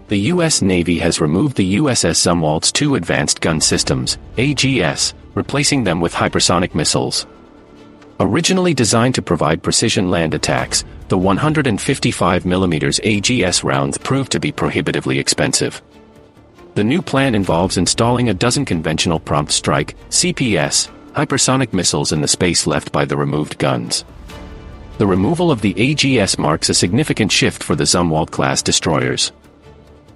the U.S. Navy has removed the USS Zumwalt's two Advanced Gun Systems, AGS, replacing them with hypersonic missiles. Originally designed to provide precision land attacks, the 155mm AGS rounds proved to be prohibitively expensive. The new plan involves installing a dozen conventional prompt strike, CPS, hypersonic missiles in the space left by the removed guns. The removal of the AGS marks a significant shift for the Zumwalt-class destroyers.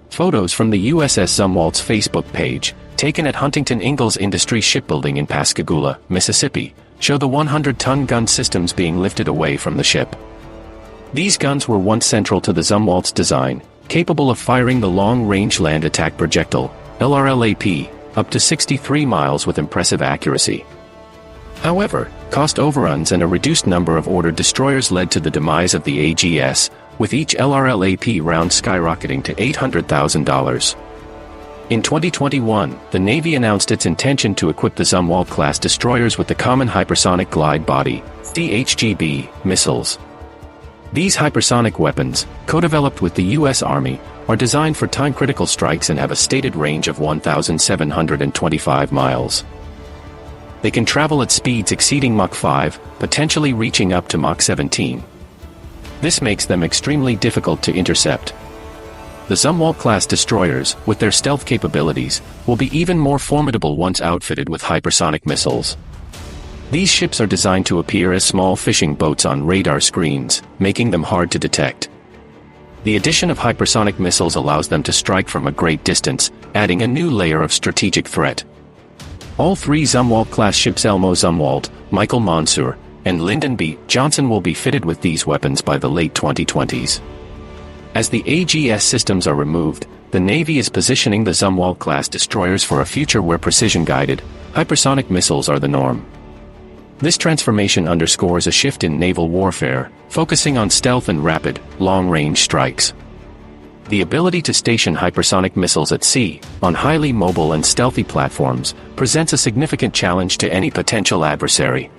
Photos from the USS Zumwalt's Facebook page, taken at Huntington Ingalls Industries Shipbuilding in Pascagoula, Mississippi, show the 100-ton gun systems being lifted away from the ship. These guns were once central to the Zumwalt's design, capable of firing the long-range land attack projectile, LRLAP, up to 63 miles with impressive accuracy. However, cost overruns and a reduced number of ordered destroyers led to the demise of the AGS, with each LRLAP round skyrocketing to $800,000. In 2021, the Navy announced its intention to equip the Zumwalt-class destroyers with the Common Hypersonic Glide Body, CHGB, missiles. These hypersonic weapons, co-developed with the U.S. Army, are designed for time-critical strikes and have a stated range of 1,725 miles. They can travel at speeds exceeding Mach 5, potentially reaching up to Mach 17. This makes them extremely difficult to intercept. The Zumwalt-class destroyers, with their stealth capabilities, will be even more formidable once outfitted with hypersonic missiles. These ships are designed to appear as small fishing boats on radar screens, making them hard to detect. The addition of hypersonic missiles allows them to strike from a great distance, adding a new layer of strategic threat. All three Zumwalt-class ships Elmo Zumwalt, Michael Monsoor, and Lyndon B. Johnson will be fitted with these weapons by the late 2020s. As the AGS systems are removed, the Navy is positioning the Zumwalt-class destroyers for a future where precision-guided, hypersonic missiles are the norm. This transformation underscores a shift in naval warfare, focusing on stealth and rapid, long-range strikes. The ability to station hypersonic missiles at sea, on highly mobile and stealthy platforms, presents a significant challenge to any potential adversary.